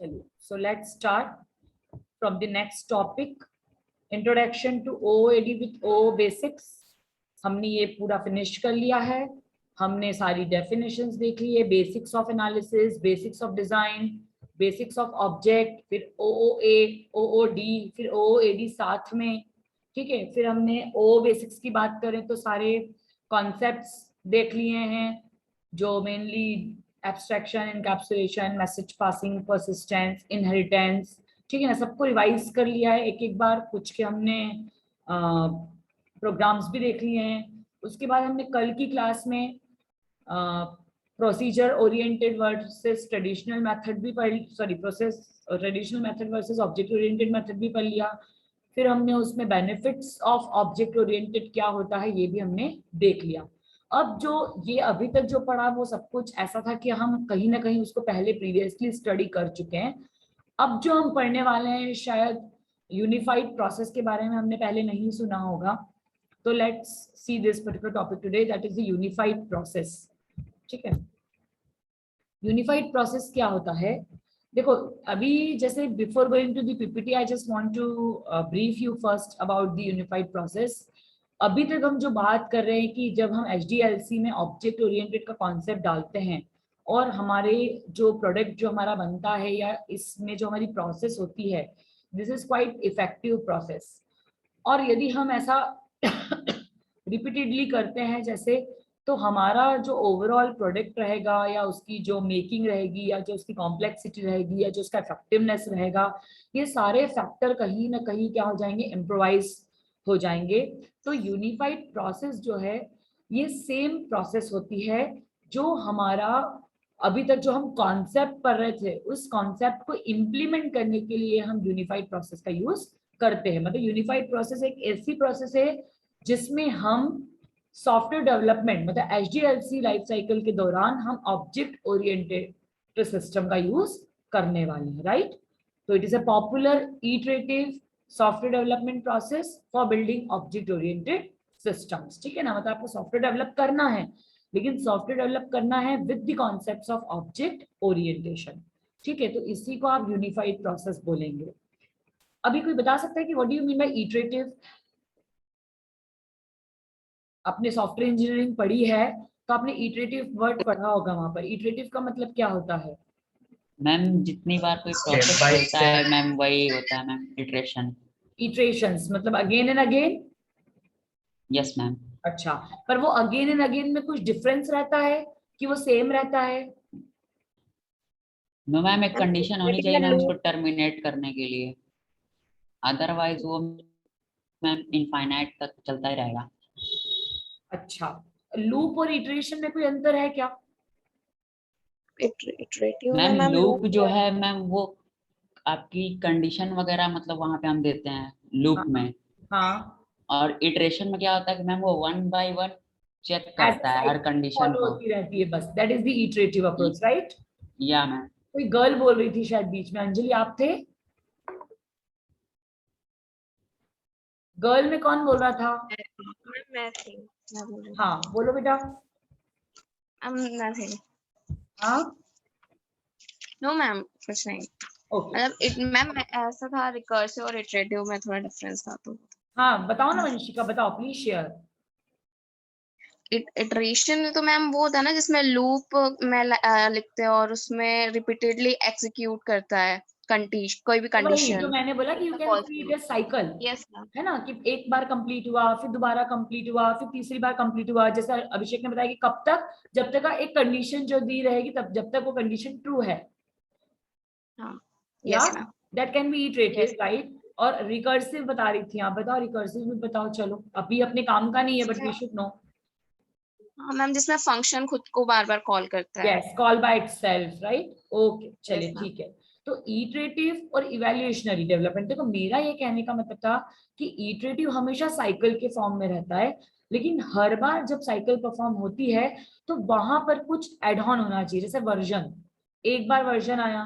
चलिए, so let's start from the next topic, introduction to OOAD with OO basics. हमने ये पूरा finish कर लिया है, हमने सारी डेफिनेशंस देख ली है, basics of analysis, basics of design, basics of object, फिर OOA, OOD, फिर OOAD साथ में, ठीक है। फिर हमने OO बेसिक्स की बात करें तो सारे कॉन्सेप्ट्स देख लिए हैं, जो mainly abstraction, encapsulation, message passing, persistence, inheritance, ठीक है ना, सबको रिवाइज कर लिया है एक एक बार। कुछ के हमने प्रोग्राम्स भी देख लिए हैं। उसके बाद हमने कल की क्लास में procedure oriented versus traditional method भी पढ़, sorry process traditional method versus object oriented method भी पढ़ लिया। फिर हमने उसमें बेनिफिट्स ऑफ ऑब्जेक्ट ओरिएंटेड क्या होता है ये भी हमने देख लिया। अब जो ये अभी तक जो पढ़ा वो सब कुछ ऐसा था कि हम कहीं ना कहीं उसको पहले प्रीवियसली स्टडी कर चुके हैं। अब जो हम पढ़ने वाले हैं शायद यूनिफाइड प्रोसेस के बारे में हमने पहले नहीं सुना होगा, तो let's see this particular topic today, that is the unified process. ठीक है, यूनिफाइड प्रोसेस क्या होता है? देखो, अभी जैसे before going to the PPT I just want to brief you first about the unified process. अभी तक हम जो बात कर रहे हैं कि जब हम HDLC में ऑब्जेक्ट ओरिएंटेड का कॉन्सेप्ट डालते हैं और हमारे जो प्रोडक्ट जो हमारा बनता है या इसमें जो हमारी प्रोसेस होती है, this is quite effective process. और यदि हम ऐसा रिपीटेडली करते हैं जैसे, तो हमारा जो ओवरऑल प्रोडक्ट रहेगा या उसकी जो मेकिंग रहेगी या जो उसकी कॉम्प्लेक्सिटी रहेगी या जो उसका इफेक्टिवनेस रहेगा, ये सारे फैक्टर कहीं ना कहीं क्या हो जाएंगे, इम्प्रोवाइज हो जाएंगे। तो यूनिफाइड प्रोसेस जो है ये सेम प्रोसेस होती है जो हमारा अभी तक जो हम कॉन्सेप्ट पढ़ रहे थे उस कॉन्सेप्ट को इम्प्लीमेंट करने के लिए हम यूनिफाइड प्रोसेस का यूज करते हैं। मतलब यूनिफाइड प्रोसेस एक ऐसी प्रोसेस है जिसमें हम सॉफ्टवेयर डेवलपमेंट मतलब HDLC लाइफ साइकिल के दौरान हम ऑब्जेक्ट ओरिएंटेड सिस्टम का यूज करने वाले हैं, राइट। तो it is a popular iterative software development process for building object oriented systems. ठीक है ना, मतलब आपको सॉफ्टवेयर डेवलप करना है, लेकिन सॉफ्टवेयर डेवलप करना है with the concepts of object orientation. ठीक है, तो इसी को आप यूनिफाइड प्रोसेस बोलेंगे। अभी कोई बता सकता है कि what do you mean by iterative? आपने सॉफ्टवेयर इंजीनियरिंग पढ़ी है तो आपने इटरेटिव वर्ड पढ़ा होगा, वहां पर इटरेटिव का मतलब क्या होता है? मैम जितनी बार कोई प्रोसेस होता है मैम वही होता है मैम, इटरेशन। इटरेशंस मतलब again and again? Yes ma'am. अच्छा, पर वो अगेन एंड अगेन में कुछ डिफरेंस रहता है कि वो सेम रहता है? नो मैम, एक कंडीशन होनी चाहिए मैम उसको टर्मिनेट करने के लिए, अदरवाइज वो मैम इनफाइनाइट तक चलता ही रहेगा। अच्छा, लूप और इटरेशन में कोई अंतर है क्या? इटरेटिव में मैम मैम लूप जो है मैम वो आपकी कंडीशन वगैरह मतलब वहां पे हम देते हैं लूप में, हाँ, और इटरेशन में क्या होता है कि मैम वो 1 बाय 1 चेक एज करता है हर कंडीशन फॉलो को। होती रहती है बस, that is the iterative approach, right. या मैम। कोई गर्ल बोल रही थी शायद बीच में, अंजलि आप थे? गर्ल में कौन बोल रहा था? मैं थी, मैं बोल रही हाँ बोलो बेटा। नथिंग। हाँ नो मैम, कुछ नहीं। ओके, मतलब मैम ऐसा था, रिकर्सिव और इटरेटिव में थोड़ा डिफरेंस था तो। हाँ बताओ ना वंशिका, बताओ प्लीज शेयर। इटरेशन तो मैम वो होता है ना जिसमें लूप में लिखते हैं और उसमें रिपीटेडली एग्जीक्यूट करता है कोई भी वही जो कंडीशन। मैंने बोला कि you can see it as cycle, yes ma'am. है ना, कि एक बार कंप्लीट हुआ, फिर दोबारा कंप्लीट हुआ, फिर तीसरी बार कंप्लीट हुआ। जैसा अभिषेक ने बताया कि कब तक, जब तक का एक कंडीशन जो दी रहेगी तब, जब तक वो कंडीशन ट्रू है। हाँ या yes ma'am. That can B iterative, yes right. और रिकर्सिव बता रही थी आप, बताओ रिकर्सिव भी बताओ। चलो अभी अपने काम का नहीं है बट वी शुड नो। हाँ मैम, जिसमें फंक्शन खुद को बार बार कॉल करता है। Yes, call by itself, right. Okay चलिए यस मैम। ठीक है। तो इटरेटिव और इवैल्यूएशनरी डेवलपमेंट, देखो मेरा ये कहने का मतलब था कि इटरेटिव हमेशा साइकिल के फॉर्म में रहता है, लेकिन हर बार जब साइकिल परफॉर्म होती है तो वहां पर कुछ एड ऑन होना चाहिए। जैसे वर्जन, एक बार वर्जन आया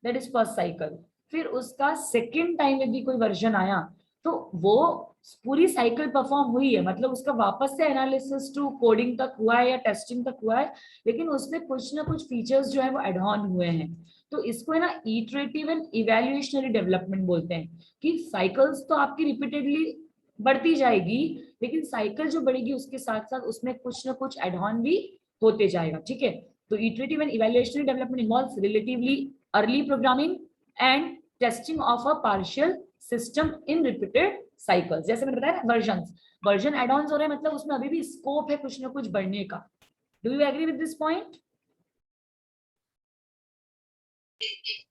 दैट इज फर्स्ट साइकिल, फिर उसका सेकेंड टाइम यदि कोई वर्जन आया तो वो पूरी साइकिल परफॉर्म हुई है, मतलब उसका वापस से एनालिसिस टू कोडिंग तक हुआ है या टेस्टिंग तक हुआ है, लेकिन उसमें कुछ ना कुछ फीचर्स जो है वो एड ऑन हुए हैं। तो इसको है ना इटरेटिव एंड इवैल्यूएशनरी डेवलपमेंट बोलते हैं, कि साइकिल्स तो आपकी रिपीटेडली बढ़ती जाएगी, लेकिन साइकिल जो बढ़ेगी उसके साथ साथ उसमें कुछ ना कुछ एड ऑन भी होते जाएगा, ठीक है। तो iterative and evolutionary development involves relatively early programming and testing of a partial system in repeated cycles. जैसे मैंने बताया ना, वर्जन एड ऑन्स हो रहे हैं, मतलब उसमें अभी भी स्कोप है कुछ ना कुछ बढ़ने का। Do you agree with this point?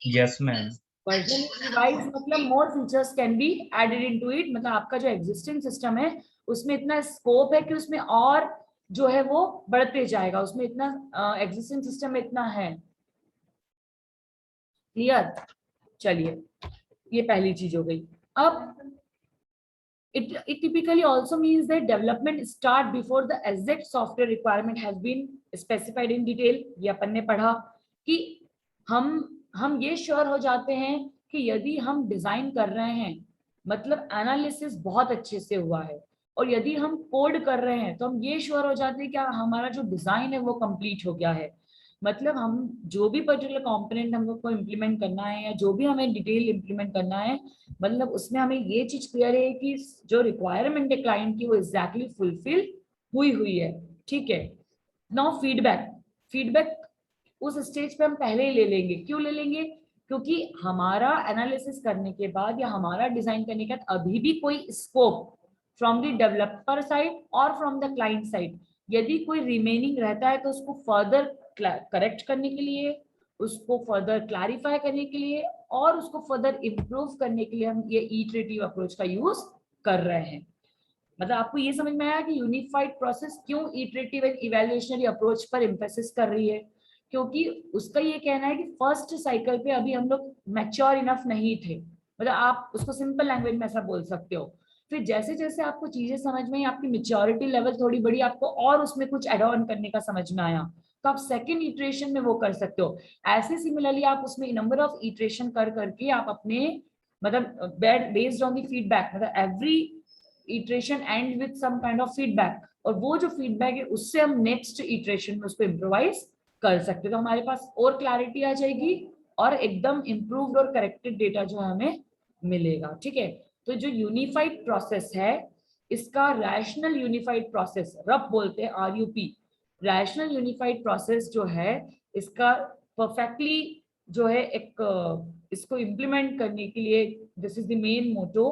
Yes ma'am. Version revise मतलब more features can be added into it, मतलब आपका जो एग्जिस्टिंग सिस्टम है उसमें इतना स्कोप है कि उसमें और जो है वो बढ़ते जाएगा, उसमें इतना एग्जिस्टिंग सिस्टम में इतना है। क्लियर? चलिए, ये पहली चीज हो गई। अब it typically also means that development start before the exact software requirement has been specified in detail। ये अपन ने पढ़ा कि हम ये श्योर हो जाते हैं कि यदि हम डिजाइन कर रहे हैं, मतलब एनालिसिस बहुत अच्छे से हुआ है, और यदि हम कोड कर रहे हैं तो हम ये श्योर हो जाते हैं कि हमारा जो डिजाइन है वो कंप्लीट हो गया है। मतलब हम जो भी पर्टिकुलर कंपोनेंट हम लोग को इम्प्लीमेंट करना है या जो भी हमें डिटेल इम्प्लीमेंट करना है, मतलब उसमें हमें ये चीज क्लियर है कि जो रिक्वायरमेंट है क्लाइंट की वो एग्जैक्टली फुलफिल हुई है, ठीक है। नाउ फीडबैक उस स्टेज पे हम पहले ही ले लेंगे। क्यों ले लेंगे? क्योंकि हमारा एनालिसिस करने के बाद या हमारा डिजाइन करने के बाद अभी भी कोई scope from the developer side और फ्रॉम द क्लाइंट साइड यदि कोई रिमेनिंग रहता है तो उसको फर्दर करेक्ट करने के लिए, उसको फर्दर क्लैरिफाई करने के लिए और उसको फर्दर इम्प्रूव करने के लिए हम ये इटरेटिव अप्रोच का यूज कर रहे हैं। मतलब आपको ये समझ में आया कि यूनिफाइड प्रोसेस क्यों इटरेटिव एंड इवैल्यूएशनरी अप्रोच पर एम्फेसिस कर रही है? क्योंकि उसका ये कहना है कि फर्स्ट साइकिल पे अभी हम लोग मैच्योर इनफ नहीं थे, मतलब आप उसको सिंपल लैंग्वेज में ऐसा बोल सकते हो। फिर जैसे जैसे आपको चीजें समझ में, आपकी मेच्योरिटी लेवल थोड़ी बड़ी, आपको और उसमें कुछ एड ऑन करने का समझ में आया, तो आप सेकेंड इटरेशन में वो कर सकते हो। ऐसे सिमिलरली आप उसमें नंबर ऑफ इटरेशन कर करके आप अपने मतलब बेस्ड ऑन द फीडबैक, मतलब every iteration end with some kind of feedback, और वो जो फीडबैक है उससे हम नेक्स्ट इटरेशन में उसको इम्प्रोवाइज कर सकते हैं। तो हमारे पास और क्लैरिटी आ जाएगी और एकदम इम्प्रूव्ड और करेक्टेड डेटा जो हमें मिलेगा, ठीक है। तो जो यूनिफाइड प्रोसेस है इसका रैशनल यूनिफाइड प्रोसेस रफ बोलते हैं, RUP, रैशनल यूनिफाइड प्रोसेस जो है इसका परफेक्टली जो है एक इसको इम्प्लीमेंट करने के लिए this is the main motto.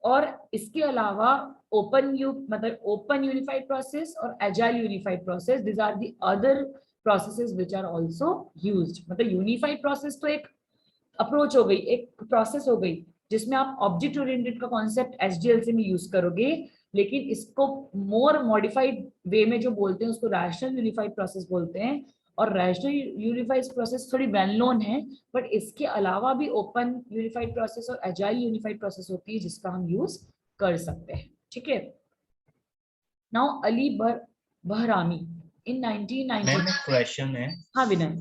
और इसके अलावा ओपन यूनिफाइड प्रोसेस और agile unified process, this are the other processes which are also used. मतलब यूनिफाइड प्रोसेस तो एक अप्रोच हो गई, एक प्रोसेस हो गई जिसमें आप ऑब्जेक्ट ओरिएंटेड का कॉन्सेप्ट SDLC में यूज करोगे, लेकिन इसको मोर मॉडिफाइड वे में जो बोलते हैं उसको रैशनल यूनिफाइड प्रोसेस बोलते हैं। और रैशनल यूनिफाइड प्रोसेस थोड़ी वेल नोन है, बट इसके अलावा भी ओपन यूनिफाइड प्रोसेस और एजाइल यूनिफाइड प्रोसेस होती है जिसका हम यूज कर सकते हैं, ठीक है। नाउ अली बहरामी इन 1990। क्वेश्चन है। हाँ विनय।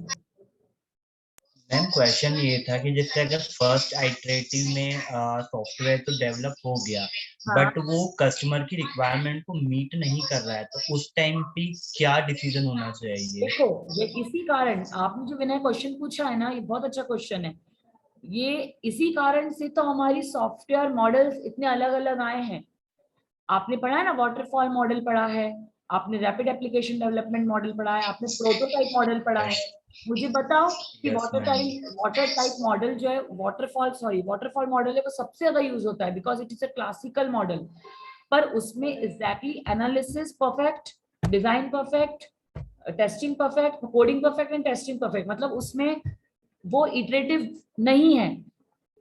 मैम क्वेश्चन ये था कि जैसे अगर फर्स्ट आइटरेटिव में सॉफ्टवेयर तो डेवलप हो गया, हाँ। बट वो कस्टमर की रिक्वायरमेंट को मीट नहीं कर रहा है, तो उस टाइम पे क्या डिसीजन होना चाहिए? देखो, ये इसी कारण आपने जो विनय क्वेश्चन पूछा है ना, ये बहुत अच्छा क्वेश्चन है। ये इसी कारण से तो हमारी सॉफ्टवेयर मॉडल्स इतने अलग अलग आए हैं। आपने पढ़ा है ना, वाटरफॉल मॉडल पढ़ा है, आपने रैपिड एप्लीकेशन डेवलपमेंट मॉडल पढ़ा है, आपने प्रोटोटाइप मॉडल पढ़ा है। मुझे बताओ कि वाटर टाइप मॉडल जो है वाटरफॉल मॉडल है वो सबसे ज्यादा यूज होता है because it is a classical model. पर उसमें exactly analysis perfect, design perfect, testing perfect, coding perfect and testing perfect, मतलब उसमें वो इटरेटिव नहीं है।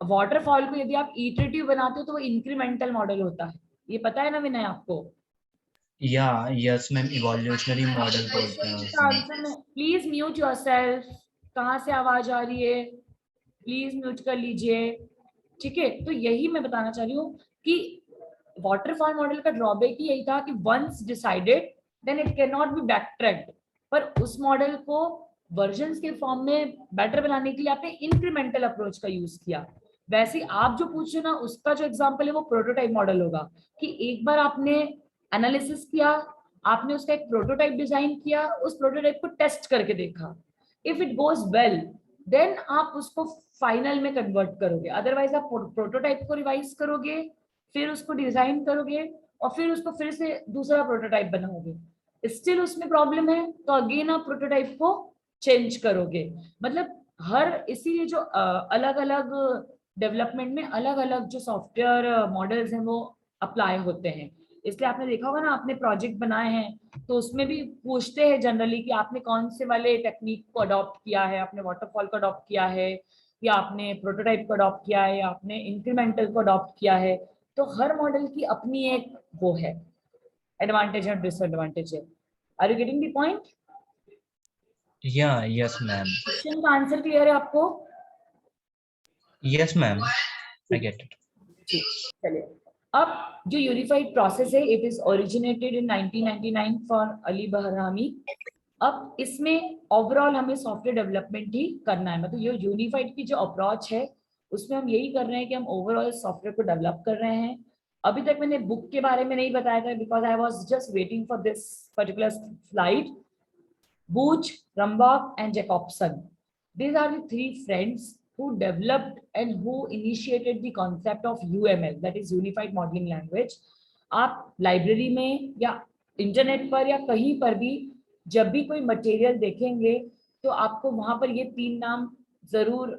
वाटरफॉल को यदि आप इटरेटिव बनाते हो तो वो इंक्रीमेंटल मॉडल होता है, ये पता है ना विनय आपको? या यस मैम, इवोल्यूशनरी मॉडल बोलते हैं उसमें। प्लीज म्यूट योरसेल्फ, कहाँ से आवाज आ रही है, प्लीज म्यूट कर लीजिए, ठीक है। तो यही मैं बताना चाह रही हूँ कि वाटरफॉल मॉडल का ड्रॉबैक ही यही था कि once decided then it can not be back tracked. पर उस मॉडल को वर्जन्स के फॉर्म में बेटर बनाने के लिए आपने इंक्रीमेंटल अप्रोच का यूज किया। वैसे ही आप जो पूछ रहे हो ना, उसका जो एग्जांपल है वो प्रोटोटाइप मॉडल होगा, कि एक बार आपने एनालिसिस किया, आपने उसका एक प्रोटोटाइप डिजाइन किया, उस प्रोटोटाइप को टेस्ट करके देखा, if it goes well then आप उसको फाइनल में कन्वर्ट करोगे, अदरवाइज आप प्रोटोटाइप को रिवाइज करोगे, फिर उसको डिजाइन करोगे और फिर उसको फिर से दूसरा प्रोटोटाइप बनाओगे, स्टिल उसमें प्रॉब्लम है तो अगेन आप प्रोटोटाइप को चेंज करोगे। मतलब हर इसीलिए जो अलग अलग डेवलपमेंट में अलग अलग जो सॉफ्टवेयर मॉडल्स हैं वो अप्लाई होते हैं। इसलिए आपने देखा होगा ना, आपने प्रोजेक्ट बनाए हैं तो उसमें भी पूछते हैं जनरली कि आपने कौन से वाले टेक्निक को अडॉप्ट किया है, आपने वाटरफॉल को अडॉप्ट किया है, या आपने प्रोटोटाइप को अडॉप्ट किया है, या आपने इंक्रीमेंटल को अडॉप्ट किया है। तो हर मॉडल की अपनी एक वो है, एडवांटेज और डिसएडवांटेज है। Are you getting the point? Yeah, yes ma'am. Question का आंसर क्लियर है आपको? Yes ma'am, I get it. ठीक, चलिए। अब जो यूनिफाइड प्रोसेस है, it is originated in 1999 for Ali Bahrami. अब इसमें ओवरऑल हमें सॉफ्टवेयर डेवलपमेंट ही करना है, मतलब ये यूनिफाइड की जो अप्रोच है उसमें हम यही कर रहे हैं कि हम ओवरऑल सॉफ्टवेयर को डेवलप कर रहे हैं। अभी तक मैंने बुक के बारे में नहीं बताया था because I was just waiting for this particular slide. Booch, Rambach and Jacobson. These are the three friends who developed and who initiated the concept of UML, that is Unified Modeling Language. आप library में या internet पर या कहीं पर भी जब भी कोई मटेरियल देखेंगे तो आपको वहां पर ये तीन नाम जरूर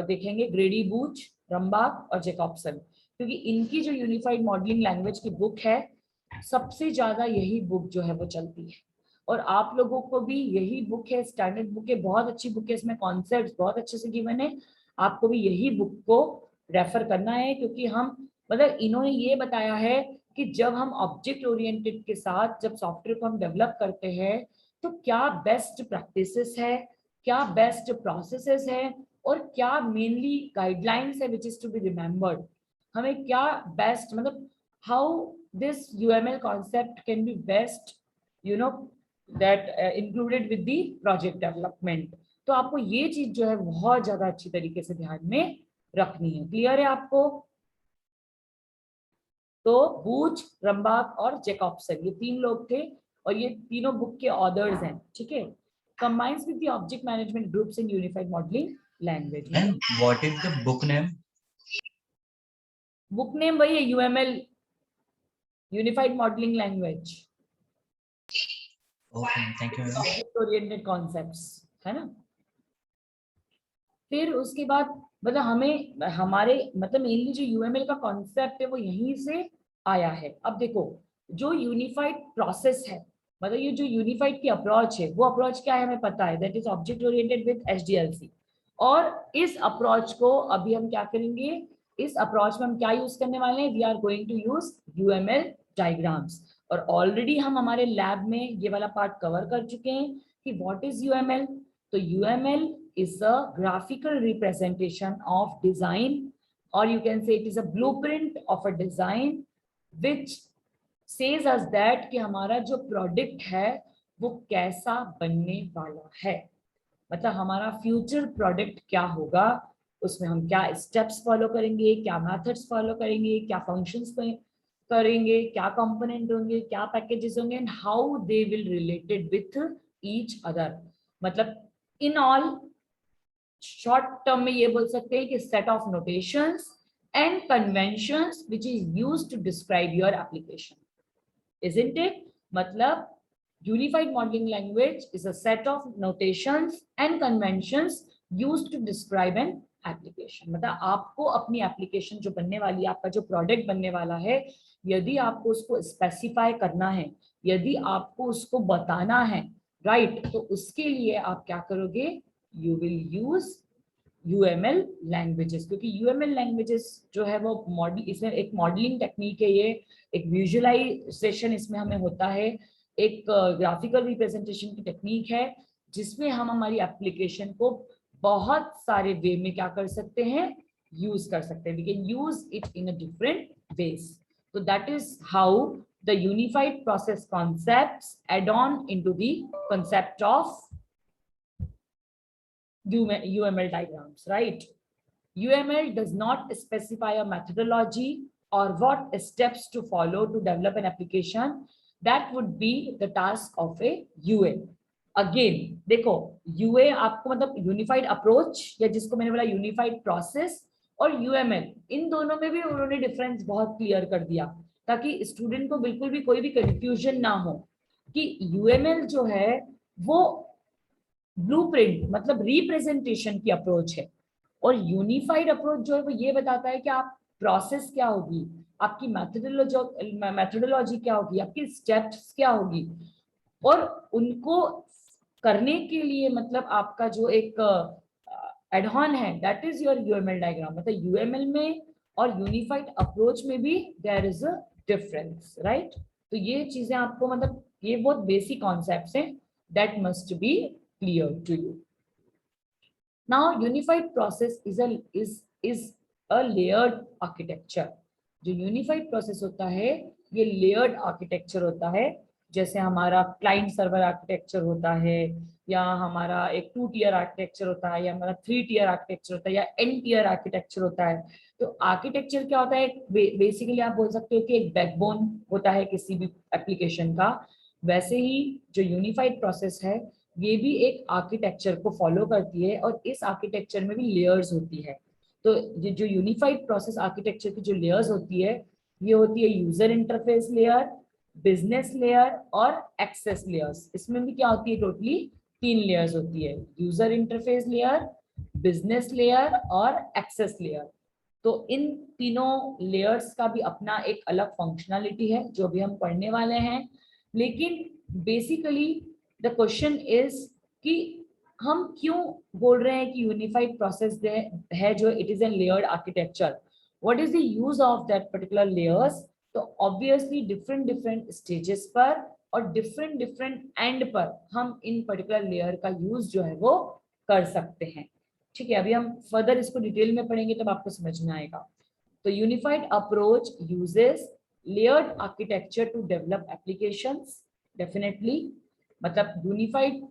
देखेंगे, ग्रेडी, बूच, रंबाक और जैकॉब्सन, क्योंकि इनकी जो यूनिफाइड मॉडलिंग लैंग्वेज की बुक है सबसे ज्यादा यही बुक जो है वो चलती है। और आप लोगों को भी यही बुक है, स्टैंडर्ड बुक है, बहुत अच्छी बुक है, इसमें कॉन्सेप्ट्स बहुत अच्छे से गिवन है। आपको भी यही बुक को रेफर करना है, क्योंकि हम मतलब इन्होंने ये बताया है कि जब हम ऑब्जेक्ट ओरिएंटेड के साथ जब सॉफ्टवेयर को हम डेवलप करते हैं तो क्या बेस्ट प्रैक्टिसेस है, क्या बेस्ट प्रोसेसेस है, और क्या मेनली गाइडलाइंस है which is to be remembered. हमें क्या बेस्ट, मतलब how this UML concept can be best that included with the project development। तो आपको ये चीज जो है बहुत ज्यादा अच्छी तरीके से ध्यान में रखनी है। क्लियर है आपको? तो बूच, रंबाक और जैकॉब्सन ये तीन लोग थे और ये तीनों बुक के ऑथर्स हैं, ठीक है। Combines with the object management groups in unified modeling language. And what is the book name? Book name वही है, UML, unified modeling language, Okay, thank you. Object oriented concepts, है ना। फिर उसके बाद मतलब हमें हमारे मतलब मेनली जो यूएमएल का कॉन्सेप्ट है वो यहीं से आया है। अब देखो जो यूनिफाइड प्रोसेस है, मतलब ये जो यूनिफाइड की अप्रोच है वो अप्रोच क्या है हमें पता है, that is object oriented with HDLC. और इस अप्रोच को अभी हम क्या करेंगे, इस अप्रोच में हम क्या यूज करने वाले हैं, we are going to use UML diagrams. और ऑलरेडी हम हमारे लैब में ये वाला पार्ट कवर कर चुके हैं कि व्हाट इज यूएमएल। तो UML is a graphical representation of design, or you can say it is a blueprint of a design which says us that कि हमारा जो प्रोडक्ट है वो कैसा बनने वाला है, मतलब हमारा फ्यूचर प्रोडक्ट क्या होगा, उसमें हम क्या स्टेप्स फॉलो करेंगे, क्या मेथड्स फॉलो करेंगे, क्या फंक्शंस करेंगे, क्या कंपोनेंट होंगे, क्या पैकेजेस होंगे, and how they will related with each other. मतलब इन ऑल शॉर्ट टर्म में ये बोल सकते हैं कि set of notations and conventions which is used to describe your application, isn't it. मतलब unified modeling language is a set of notations and conventions used to describe an application. मतलब आपको अपनी एप्लीकेशन जो बनने वाली है, आपका जो प्रोडक्ट बनने वाला है, यदि आपको उसको स्पेसिफाई करना है, यदि आपको उसको बताना है, राइट, तो उसके लिए आप क्या करोगे, you will use UML languages, क्योंकि UML languages जो है वो मॉडल, इसमें एक मॉडलिंग टेक्निक है, ये एक विजुअलाइजेशन इसमें हमें होता है, एक ग्राफिकल रिप्रेजेंटेशन की टेक्निक है जिसमें हम हमारी एप्लीकेशन को बहुत सारे वे में क्या कर सकते हैं, यूज कर सकते हैं। We can use it in a different ways. तो that is how the unified process concepts add on into the concept of UML diagrams, right? UML does not specify a methodology or what steps to follow to develop an application. That would be the task of a UA. Again, देखो UA आपको मतलब unified approach या जिसको मैंने बोला unified process और UML, इन दोनों में भी उन्होंने डिफरेंस बहुत क्लियर कर दिया ताकि स्टूडेंट को बिल्कुल भी कोई भी कंफ्यूजन ना हो कि UML जो है वो ब्लूप्रिंट मतलब रिप्रेजेंटेशन की अप्रोच है और यूनिफाइड अप्रोच जो है वो ये बताता है कि आप प्रोसेस क्या होगी, आपकी मेथोडोलॉजी क्या होगी, आपकी स्टेप्स क्या होगी और उनको करने के लिए मतलब आपका जो एक एडहॉन है that is your UML diagram. मतलब UML में और यूनिफाइड अप्रोच में भी there is a difference, right. तो ये चीजें आपको मतलब ये बहुत बेसिक कॉन्सेप्ट्स हैं that must be clear to you. Now unified process is a layered architecture. जो unified process होता है ये layered architecture होता है, जैसे हमारा client server architecture होता है या हमारा एक 2-tier architecture होता है या हमारा 3-tier architecture होता है या n-tier architecture होता है। तो architecture क्या होता है, बेसिकली आप बोल सकते हो कि एक बैकबोन होता है किसी भी एप्लीकेशन का। वैसे ही जो यूनिफाइड प्रोसेस है ये भी एक आर्किटेक्चर को फॉलो करती है और इस आर्किटेक्चर में भी लेयर्स होती है। तो ये जो यूनिफाइड प्रोसेस आर्किटेक्चर की जो लेयर्स होती है ये होती है user interface layer, business layer और एक्सेस लेयर्स। इसमें भी क्या होती है, टोटली 3 लेयर्स होती है, user interface layer, business layer और एक्सेस लेयर। तो इन तीनों लेयर्स का भी अपना एक अलग फंक्शनैलिटी है जो भी हम पढ़ने वाले हैं। लेकिन बेसिकली द क्वेश्चन इज कि हम क्यों बोल रहे हैं कि यूनिफाइड प्रोसेस है जो it is an layered architecture, what is the use of that particular layers. तो ऑब्वियसली डिफरेंट स्टेजेस पर और डिफरेंट एंड पर हम इन पर्टिकुलर लेयर का यूज जो है वो कर सकते हैं। ठीक है, अभी हम फर्दर इसको डिटेल में पढ़ेंगे तब आपको समझ में आएगा। तो unified approach uses layered architecture to develop applications. Definitely मतलब यूनिफाइड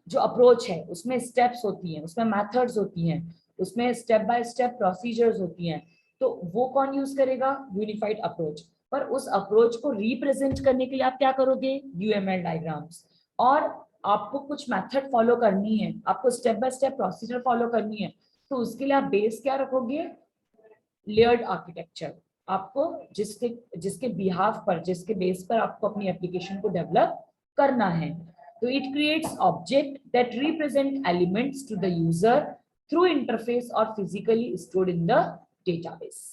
जो अप्रोच है उसमें स्टेप्स होती हैं, उसमें मेथड्स होती हैं, उसमें स्टेप बाय स्टेप प्रोसीजर्स होती हैं। तो वो कौन यूज करेगा, यूनिफाइड अप्रोच। पर उस अप्रोच को रिप्रेजेंट करने के लिए आप क्या करोगे, UML डायग्राम्स। और आपको कुछ मेथड फॉलो करनी है, आपको step by step procedure follow करनी है, तो उसके लिए आप बेस क्या रखोगे, लेयर्ड आर्किटेक्चर। आपको जिसके बिहाफ पर, जिसके बेस पर आपको अपनी एप्लीकेशन को डेवलप करना है। तो it creates object that represent elements to the user through interface or physically stored in the database.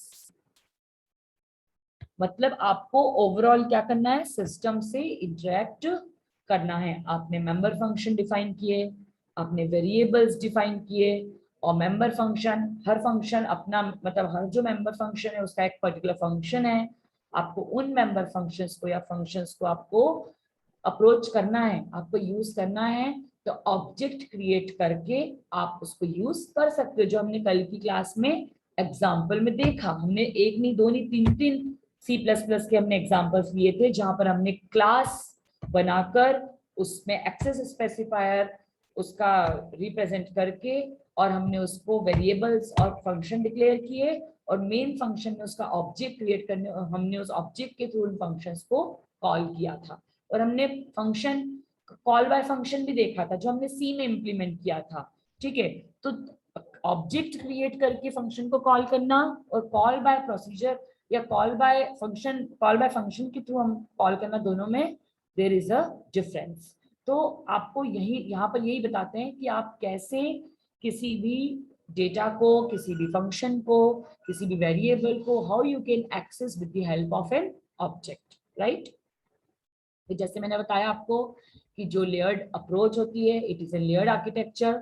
मतलब आपको ओवरऑल क्या करना है, सिस्टम से इंटरेक्ट करना है। आपने मेंबर फंक्शन डिफाइन किए, आपने वेरिएबल्स डिफाइन किए और मेंबर फंक्शन, हर फंक्शन अपना मतलब हर जो मेंबर फंक्शन है उसका एक पर्टिकुलर फंक्शन है। आपको उन मेंबर फंक्शंस को या फंक्शंस को आपको अप्रोच करना है, आपको यूज करना है। तो ऑब्जेक्ट क्रिएट करके आप उसको यूज कर सकते हो, जो हमने कल की क्लास में एग्जाम्पल में देखा। हमने एक नहीं, दो नहीं, 3 C++ के हमने एग्जाम्पल्स लिए थे जहां पर हमने क्लास बनाकर उसमें एक्सेस स्पेसिफायर उसका रिप्रेजेंट करके और हमने उसको वेरिएबल्स और फंक्शन डिक्लेयर किए और मेन फंक्शन में उसका ऑब्जेक्ट क्रिएट करने और हमने उस ऑब्जेक्ट के थ्रू उन फंक्शंस को कॉल किया था। और हमने फंक्शन कॉल बाय फंक्शन भी देखा था जो हमने सी में इंप्लीमेंट किया था। ठीक है, तो ऑब्जेक्ट क्रिएट करके फंक्शन को कॉल करना और कॉल बाय प्रोसीजर या कॉल बाय फंक्शन के थ्रू हम कॉल करना, दोनों में देयर इज अ डिफरेंस। तो आपको यहाँ पर यही बताते हैं कि आप कैसे किसी भी डेटा को, किसी भी फंक्शन को, किसी भी वेरिएबल को, how you can access with the help of an object, right. तो जैसे मैंने बताया आपको कि जो लेयर्ड अप्रोच होती है it is a layered architecture.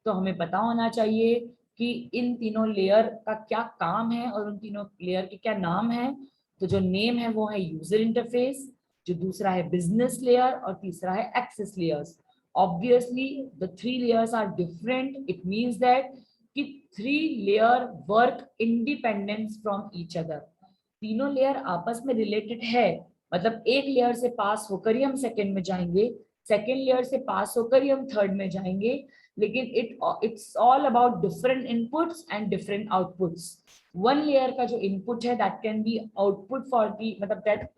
तो हमें पता होना चाहिए कि इन तीनों लेयर का क्या काम है और उन तीनों लेयर के क्या नाम है। तो जो नेम है वो है यूजर इंटरफेस, जो दूसरा है बिजनेस लेयर और तीसरा है access layers. Obviously the 3 layers are different, it means that कि 3 layer work independent from each other. तीनों लेयर आपस में रिलेटेड है, मतलब एक लेयर से पास होकर ही हम सेकंड में जाएंगे, सेकेंड लेयर से पास होकर ही हम थर्ड में जाएंगे, लेकिन it's all about different inputs and different outputs. One layer का जो इनपुट है that can be output for the, मतलब दैट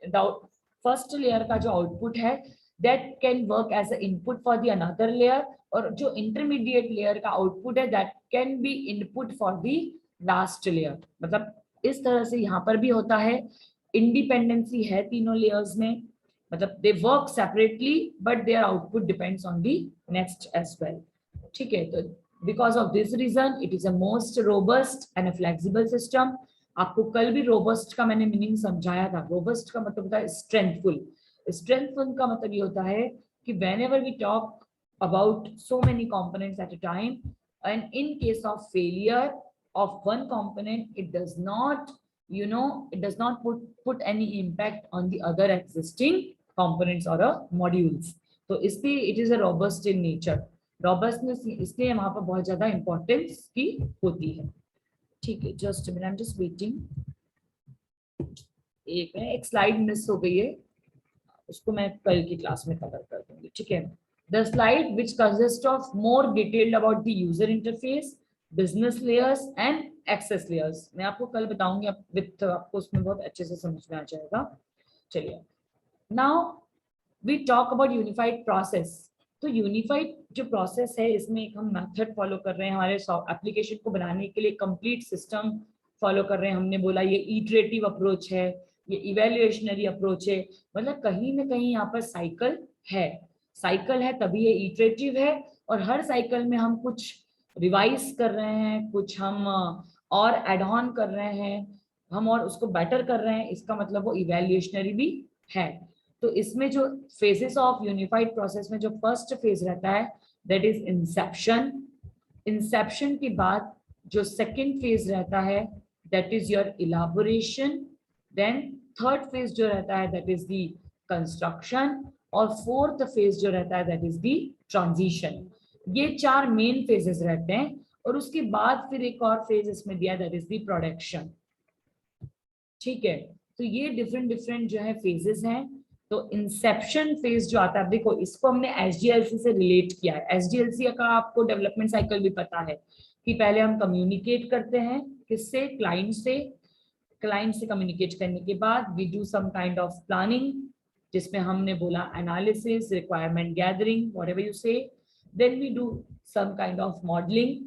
फर्स्ट लेयर का जो आउटपुट है that can work as a input for the another layer, और जो intermediate layer का आउटपुट है that can be input for the last layer. मतलब इस तरह से यहाँ पर भी होता है, इंडिपेंडेंसी है तीनों लेयर्स में, मतलब they work separately but their output depends on the next as well. ठीक है, तो because of this reason it is a most robust and a flexible system. आपको कल भी रोबस्ट का मैंने मीनिंग समझाया था। रोबस्ट का मतलब होता है स्ट्रेंथफुल। स्ट्रेंथफुल का मतलब ये होता है कि whenever we talk about so many components at a time, and in case of failure of one component, it does not, you know, it does not put any impact on the other existing components or modules. तो इसलिए it is a robust in nature. Robustness इसलिए वहां पर बहुत ज्यादा importance की होती है। ठीक है, just minute, I am just waiting. एक स्लाइड मिस हो गई है, उसको मैं कल की क्लास में कवर कर दूंगी। ठीक है, the slide which consist of more detailed about the user interface, business layers and access layers. मैं आपको कल बताऊंगी, आपको उसमें बहुत अच्छे से समझ में आ जाएगा। चलिए, now we talk about unified process. तो यूनिफाइड जो प्रोसेस है इसमें एक हम मेथड फॉलो कर रहे हैं हमारे एप्लीकेशन को बनाने के लिए, कंप्लीट सिस्टम फॉलो कर रहे हैं। हमने बोला ये इटरेटिव अप्रोच है, ये इवैल्यूएशनरी अप्रोच है, मतलब कहीं ना कहीं यहाँ पर साइकिल है तभी ये इटरेटिव है, और हर साइकिल में हम कुछ रिवाइज कर रहे हैं, कुछ हम और एड ऑन कर रहे हैं, हम और उसको बेटर कर रहे हैं, इसका मतलब वो इवैल्यूएशनरी भी है। तो इसमें जो फेजेस ऑफ यूनिफाइड प्रोसेस में जो फर्स्ट फेज रहता है दैट इज इंसेप्शन। इंसेप्शन के बाद जो सेकेंड फेज रहता है that is your elaboration, then third phase जो रहता है दैट इज दी कंस्ट्रक्शन, और फोर्थ फेज जो रहता है दैट इज दी ट्रांजिशन। ये चार मेन फेजेस रहते हैं, और उसके बाद फिर एक और फेज इसमें दिया दैट इज दी प्रोडक्शन। ठीक है, तो ये डिफरेंट जो है फेजेस हैं। तो इंसेप्शन फेज जो आता है, देखो इसको हमने एसडीएलसी से रिलेट किया है। एसडीएलसी का आपको डेवलपमेंट साइकिल भी पता है कि पहले हम कम्युनिकेट करते हैं किससे, क्लाइंट से। क्लाइंट से कम्युनिकेट करने के बाद we do some kind of planning, जिसमें हमने बोला analysis, requirement gathering, whatever you say. Then we do some kind of modeling,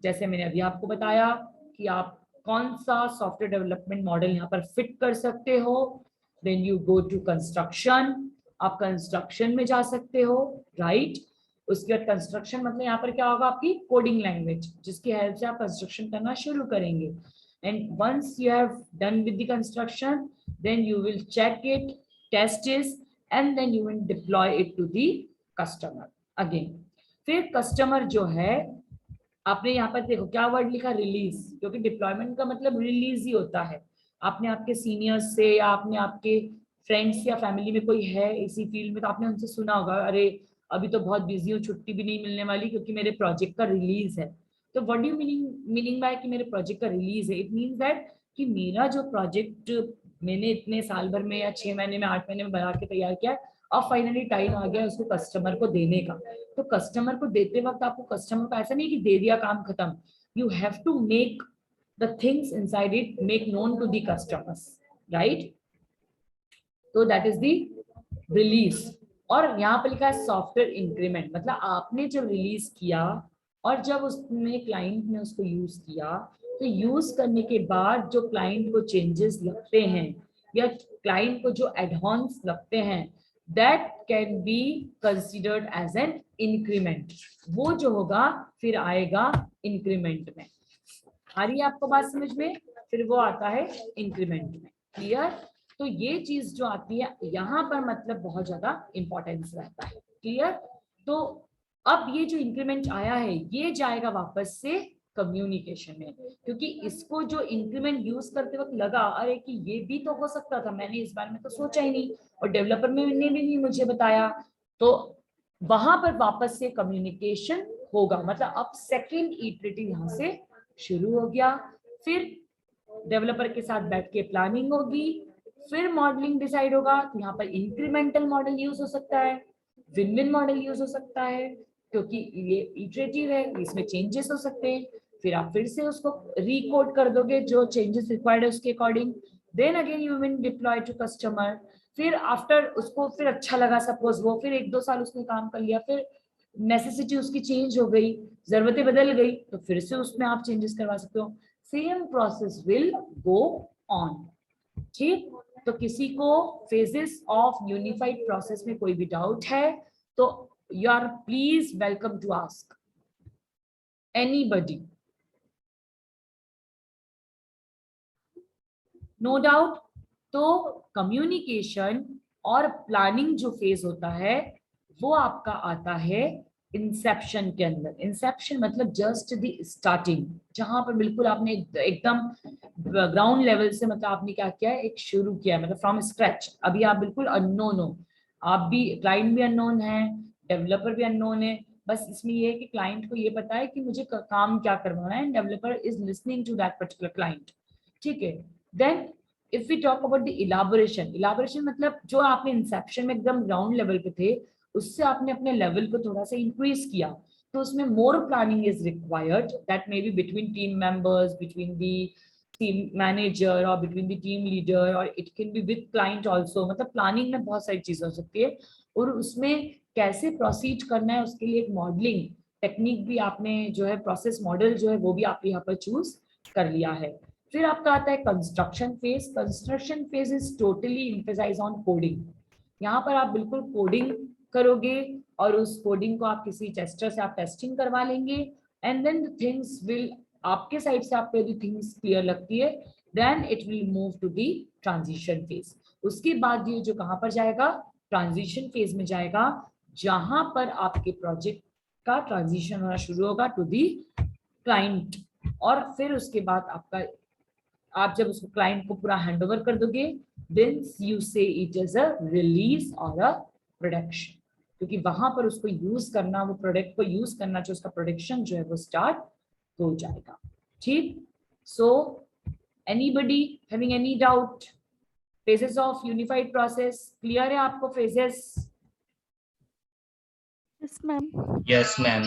जैसे मैंने अभी आपको बताया कि आप कौन सा सॉफ्टवेयर डेवलपमेंट मॉडल यहाँ पर फिट कर सकते हो। Then you go to construction, आप कंस्ट्रक्शन में जा सकते हो, राइट। उसके बाद कंस्ट्रक्शन मतलब यहाँ पर क्या होगा, आपकी कोडिंग लैंग्वेज, जिसकी हेल्प से आप कंस्ट्रक्शन करना शुरू करेंगे। And once you have done with the construction, then you will check it, test it, and then you will deploy it to the customer again. फिर कस्टमर जो है, आपने यहाँ पर देखो क्या वर्ड लिखा, रिलीज, क्योंकि डिप्लॉयमेंट का मतलब रिलीज ही होता है। आपने आपके सीनियर्स से या आपने आपके फ्रेंड्स या फैमिली में कोई है इसी फील्ड में, तो आपने उनसे सुना होगा, अरे अभी तो बहुत बिजी हूँ, छुट्टी भी नहीं मिलने वाली क्योंकि मेरे प्रोजेक्ट का रिलीज है। तो व्हाट डू मीनिंग बाय कि मेरे प्रोजेक्ट का रिलीज है, इट मीन्स दैट कि मेरा जो प्रोजेक्ट मैंने इतने साल भर में या 6 महीने में 8 महीने में बना के तैयार किया, अब फाइनली टाइम आ गया उसको कस्टमर को देने का। तो कस्टमर को देते वक्त आपको कस्टमर को ऐसा नहीं कि दे दिया काम खत्म, you have to make the things inside it make known to the customers, right. तो दैट इज द रिलीज। और यहाँ पर लिखा है सॉफ्टवेयर इंक्रीमेंट, मतलब आपने जब रिलीज किया और जब उसमें क्लाइंट ने उसको यूज किया, तो यूज करने के बाद जो क्लाइंट को चेंजेस लगते हैं या क्लाइंट को जो एडवांस लगते हैं, that can be considered as an increment. वो जो होगा फिर आएगा इंक्रीमेंट में। आ रही है आपको बात समझ में? फिर वो आता है इंक्रीमेंट में, क्लियर। तो ये चीज जो आती है यहाँ पर मतलब बहुत ज्यादा इंपॉर्टेंस रहता है, क्लियर। तो अब ये जो इंक्रीमेंट आया है ये जाएगा वापस से कम्युनिकेशन में, क्योंकि इसको जो इंक्रीमेंट यूज करते वक्त लगा अरे कि ये भी तो हो सकता था, मैंने इस बारे में तो सोचा ही नहीं और डेवलपर ने भी नहीं मुझे बताया, तो वहां पर वापस से कम्युनिकेशन होगा। मतलब अब सेकेंड इटरेटिव यहाँ से शुरू हो गया, फिर डेवलपर के साथ बैठ के प्लानिंग होगी, फिर मॉडलिंग डिसाइड होगा। तो यहाँ पर इंक्रीमेंटल मॉडल यूज हो सकता है, विन विन मॉडल यूज हो सकता है क्योंकि ये इटरेटिव है, इसमें चेंजेस हो सकते हैं, फिर आप फिर से उसको रिकोड कर दोगे जो चेंजेस रिक्वायर्ड है उसके according, then again you will deploy to customer. फिर आफ्टर उसको फिर अच्छा लगा, सपोज वो फिर 1-2 साल उसने काम कर लिया, फिर नेसेसिटी उसकी चेंज हो गई, जरूरतें बदल गई, तो फिर से उसमें आप चेंजेस करवा सकते हो। Same process will go on. ठीक, तो किसी को फेजेस ऑफ यूनिफाइड प्रोसेस में कोई भी डाउट है तो you are please welcome to ask anybody. No doubt. तो कम्युनिकेशन और प्लानिंग जो फेज होता है वो आपका आता है इंसेप्शन के अंदर। इंसेप्शन मतलब जस्ट द स्टार्टिंग, जहां पर बिल्कुल आपने एकदम ग्राउंड लेवल से, मतलब आपने क्या किया है, एक शुरू किया है, मतलब फ्रॉम स्क्रैच। अभी आप बिल्कुल अननोन हो, आप भी, क्लाइंट भी अननोन है, डेवलपर भी अननोन है। बस इसमें ये है कि क्लाइंट को ये पता है कि मुझे काम क्या करवाना है, and developer is listening to that particular client. ठीक है, then if we talk about the elaboration, elaboration मतलब जो आपने इंसेप्शन में एकदम ग्राउंड लेवल पे थे, उससे आपने अपने लेवल को थोड़ा सा इंक्रीज किया, तो उसमें more planning is required, that may be between team members, between the team manager और बिटवीन द टीम लीडर, और it can be with client also. मतलब प्लानिंग में बहुत सारी चीजें हो सकती है, और उसमें कैसे प्रोसीड करना है उसके लिए एक मॉडलिंग टेक्निक भी आपने जो है, प्रोसेस मॉडल जो है वो भी आप यहाँ पर चूज कर लिया है। फिर आपका आता है construction phase. Construction phase is totally emphasize on coding. यहाँ पर आप बिल्कुल कोडिंग करोगे, और उस कोडिंग को आप किसी टेस्टर से आप टेस्टिंग करवा लेंगे, and then the things will, आपके साइड से आपको यदि थिंग्स क्लियर लगती है, then it will move to the transition phase. उसके बाद ये जो कहाँ पर जाएगा, ट्रांजिशन फेज में जाएगा, जहां पर आपके प्रोजेक्ट का ट्रांजिशन होना शुरू होगा टू दी क्लाइंट। और फिर उसके बाद आपका, आप जब उसको क्लाइंट को पूरा हैंडओवर कर दोगे, देन यू से इट इज अ रिलीज और अ प्रोडक्शन, क्योंकि वहां पर उसको यूज करना, वो प्रोडक्ट को यूज करना, जो उसका प्रोडक्शन जो है वो स्टार्ट हो जाएगा। ठीक, so anybody having any doubt? Phases of unified process clear है आपको? Phases? Yes, ma'am. Yes, ma'am.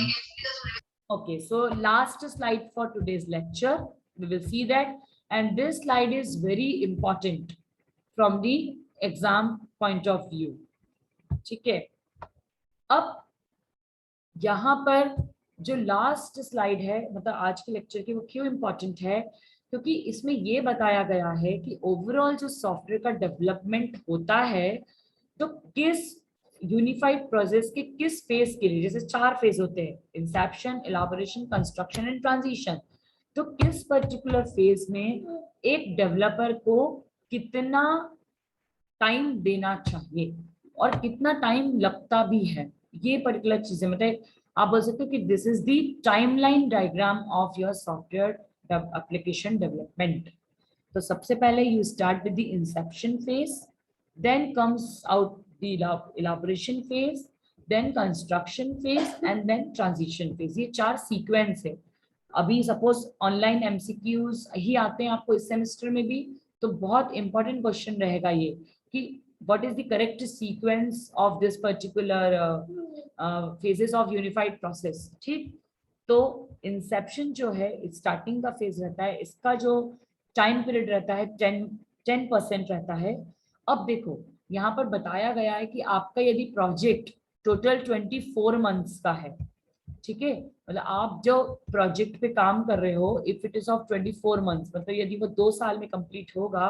Okay, so last slide for today's lecture, we will see that, and this slide is very important from the exam point of view. ठीक है, अब यहाँ पर जो last slide है, मतलब आज के लेक्चर की, वो क्यों इम्पोर्टेंट है, क्योंकि इसमें ये बताया गया है कि ओवरऑल जो सॉफ्टवेयर का डेवलपमेंट होता है, तो किस यूनिफाइड प्रोसेस के किस फेज के लिए, जैसे 4 फेज होते हैं, Inception, elaboration, construction and transition, तो किस पर्टिकुलर फेज में एक डेवलपर को कितना टाइम देना चाहिए और कितना टाइम लगता भी है, ये पर्टिकुलर चीजें, मतलब आप बोल सकते हो कि this is the timeline diagram of your software application development. तो सबसे पहले you start with the inception phase, then comes out the elaboration phase, then construction phase and then transition phase. ये 4 सीक्वेंस है। अभी सपोज ऑनलाइन एमसीक्यूज ही आते हैं आपको इस सेमेस्टर में भी, तो बहुत इंपॉर्टेंट क्वेश्चन रहेगा ये कि what is the correct sequence of this particular phases of unified process। ठीक, तो इंसेप्शन जो है स्टार्टिंग का फेज रहता है, इसका जो टाइम पीरियड रहता है 10% रहता है। अब देखो यहाँ पर बताया गया है कि आपका यदि प्रोजेक्ट टोटल 24 मंथ्स का है, ठीक है, मतलब आप जो प्रोजेक्ट पे काम कर रहे हो, if it is of 24 months, मतलब यदि वो 2 साल में कंप्लीट होगा,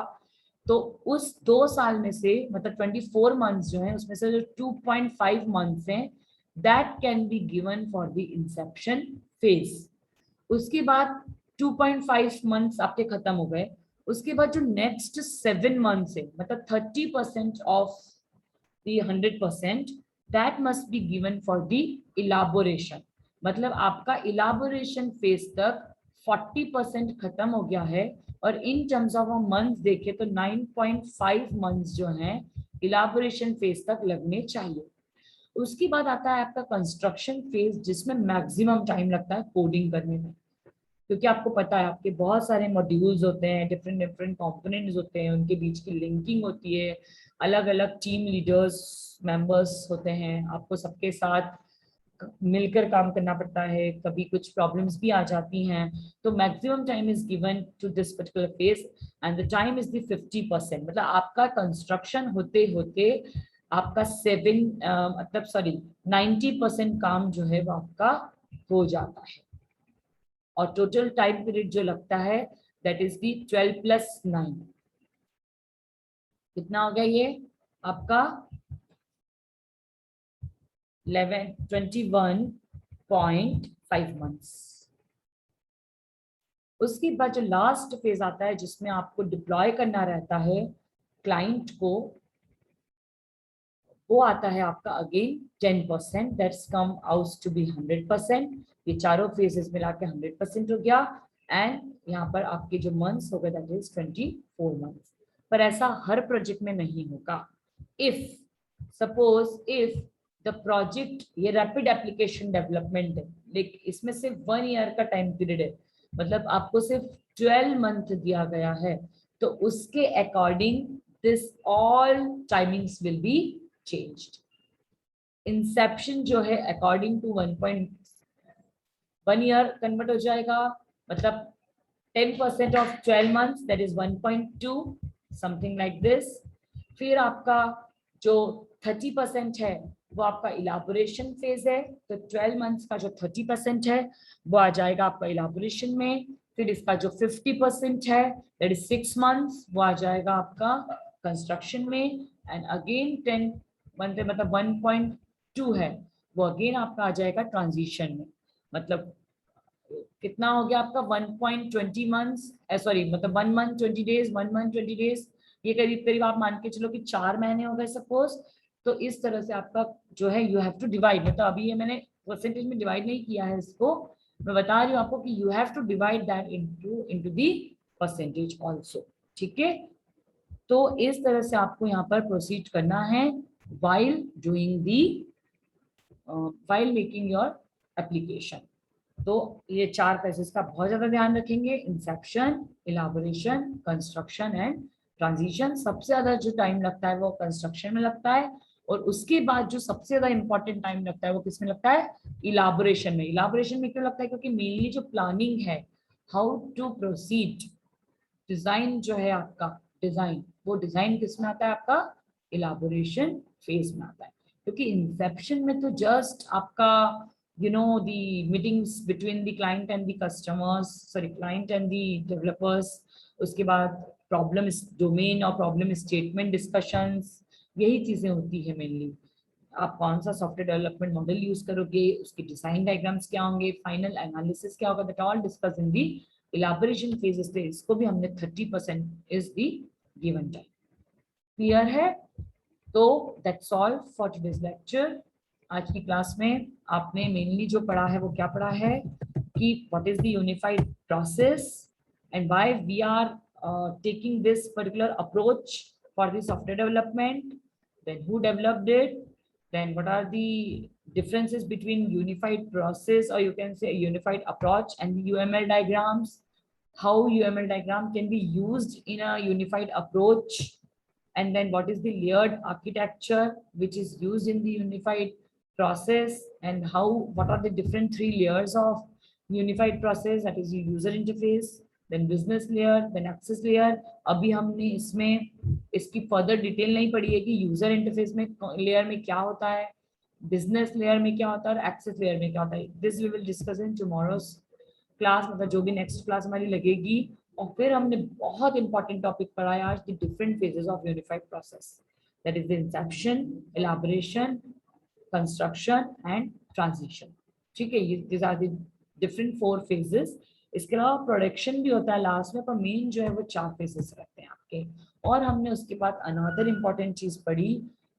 तो उस 2 साल में से, मतलब 24 मंथ्स जो है, उसमें से जो 2.5 मंथ्स हैं, that can B given for the inception phase. उसके बाद 2.5 मंथ्स आपके खत्म हो गए, उसके बाद जो नेक्स्ट 7 मंथ्स है, मतलब 30% of the 100%, that must be given for the elaboration. मतलब आपका इलाबोरेशन फेज तक 40% खत्म हो गया है, और इन टर्म्स ऑफ मंथ्स देखे तो 9.5 मंथ्स जो हैं इलाबोरेशन फेज तक लगने चाहिए। उसके बाद आता है आपका कंस्ट्रक्शन फेज, जिसमें मैक्सिमम टाइम लगता है कोडिंग करने में, क्योंकि आपको पता है आपके बहुत सारे मॉड्यूल्स होते हैं, डिफरेंट डिफरेंट कंपोनेंट्स होते हैं, उनके बीच की लिंकिंग होती है, अलग अलग टीम लीडर्स मेंबर्स होते हैं, आपको सबके साथ मिलकर काम करना पड़ता है, कभी कुछ प्रॉब्लम्स भी आ जाती हैं, तो maximum time is given to this particular phase and the time is the 50%। मतलब आपका कंस्ट्रक्शन होते होते आपका 90% काम जो है वो आपका हो जाता है, और टोटल टाइम पीरियड जो लगता है दैट इज दी 12 + 9। कितना हो गया ये आपका 21.5 मंथ्स। उसके बाद जो लास्ट फेज आता है जिसमें आपको डिप्लॉय करना रहता है क्लाइंट को, वो आता है आपका again 10%, that's come out to be 100%। ये चारों फेजेस मिला के 100% हो गया, एंड यहाँ पर आपके जो मंथ्स हो गए दैट इज 24 मंथ्स। पर ऐसा हर प्रोजेक्ट में नहीं होगा। If suppose if the project, ये रैपिड एप्लीकेशन डेवलपमेंट है, लेकिन इसमें सिर्फ 1 ईयर का टाइम पीरियड है, मतलब आपको सिर्फ 12 मंथ दिया गया है, तो उसके according this all timings will be changed. Inception जो है अकॉर्डिंग टू 1.1 ईयर कन्वर्ट हो जाएगा, मतलब 10% of 12 months that is 1.2 something like this. फिर आपका जो 30% है वो आपका इलाबोरेशन फेज है, तो 12 months का जो 30% है वो आ जाएगा आपका इलाबोरेशन में। फिर इसका जो 50% है दैट इज 6 months, वो आ जाएगा आपका कंस्ट्रक्शन में, एंड अगेन 10 मतलब 1.2 है वो अगेन आपका आ जाएगा ट्रांजिशन में। मतलब कितना हो गया आपका 1.20 मंथ्स, सॉरी मतलब 1 month 20 days, 1 month 20 days, ये करीब करीब आप मान के चलो कि 4 महीने हो गए सपोज। तो इस तरह से आपका जो है यू हैव टू डिवाइड, मतलब अभी ये मैंने परसेंटेज में डिवाइड नहीं किया है इसको, मैं बता रही हूँ आपको कि you have to divide that into the percentage also. ठीक है, तो इस तरह से आपको यहाँ पर प्रोसीड करना है while doing the while making your application। तो ये 4 फेजेस का बहुत ज्यादा ध्यान रखेंगे, Inception, elaboration, construction and transition. सबसे ज्यादा जो टाइम लगता है वो कंस्ट्रक्शन में लगता है, और उसके बाद जो सबसे ज्यादा इंपॉर्टेंट टाइम लगता है वो किसमें लगता है, इलाबोरेशन में। इलाबोरेशन में क्यों लगता है, क्योंकि मेनली जो प्लानिंग है, हाउ टू प्रोसीड, डिजाइन जो है आपका डिजाइन, वो डिजाइन किसमें आता है आपका इलाबोरेशन फेज में आता है। क्योंकि इंसेप्शन में तो जस्ट आपका the meetings between the client and the customers, sorry client and the developers, उसके बाद प्रॉब्लम डोमेन और प्रॉब्लम स्टेटमेंट डिस्कशंस, यही चीजें होती है मेनली। आप कौन सा सॉफ्टवेयर डेवलपमेंट मॉडल यूज करोगे, उसके डिजाइन डायग्राम्स क्या होंगे, फाइनल एनालिसिस क्या होगा, that all discuss in the elaboration phases पे। इसको भी हमने 30% is the given time. Clear है? तो that's all for today's lecture. आज की क्लास में आपने मेनली जो पढ़ा है वो क्या पढ़ा है कि what is the unified process and why we are taking this particular approach for the software development, then who developed it, then what are the differences between unified process, or you can say unified approach, and the UML diagrams, how UML diagram can be used in a unified approach, and then what is the layered architecture which is used in the unified process, and how what are the different 3 layers of unified process, that is the user interface, then business layer, then access layer। अभी हमने इसमें इसकी further detail नहीं पढ़ी है कि user interface में layer में क्या होता है, बिजनेस लेयर में क्या होता है और एक्सेस लेयर में क्या होता है। This we will discuss in tomorrow's class, मतलब जो भी नेक्स्ट क्लास हमारी लगेगी। और फिर हमने बहुत इंपॉर्टेंट टॉपिक पढ़ा है आज, the different phases of unified process, that is the inception, elaboration, construction and transition. ठीक है, ये this are the different 4 phases. इसके अलावा प्रोडक्शन भी होता है लास्ट में, पर मेन जो है वो 4 फेजेस रहते हैं आपके। और हमने उसके बाद अनदर इम्पॉर्टेंट चीज पढ़ी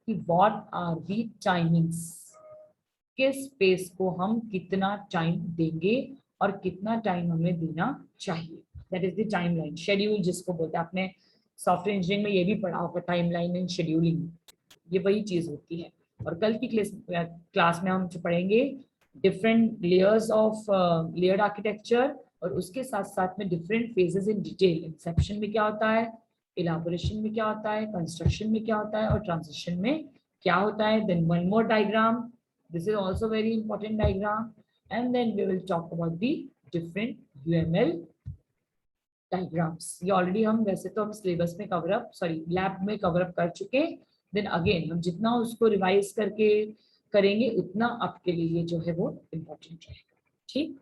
कि व्हाट आर दी टाइमिंग्स, किस पेस को हम कितना टाइम देंगे और कितना टाइम हमें देना चाहिए, that is the timeline, schedule जिसको बोलते हैं। आपने सॉफ्टवेयर इंजीनियरिंग में ये भी पढ़ा होगा, टाइमलाइन एंड शेड्यूलिंग, ये वही चीज होती है। और कल की क्लास में हम पढ़ेंगे different layers of layered architecture, और उसके साथ साथ में different phases in detail, Inception में क्या होता है, इलाबोरेशन में क्या होता है, कंस्ट्रक्शन में क्या होता है और ट्रांजिशन में क्या होता है. Then one more diagram, this is also very important diagram, and then we will talk about the different UML diagrams. ये ऑलरेडी हम वैसे तो हम सिलेबस में कवर अप, सॉरी लैब में कवर अप कर चुके हैं. देन अगेन हम जितना उसको रिवाइज करके करेंगे उतना आपके लिए जो है वो इम्पोर्टेंट रहेगा. ठीक.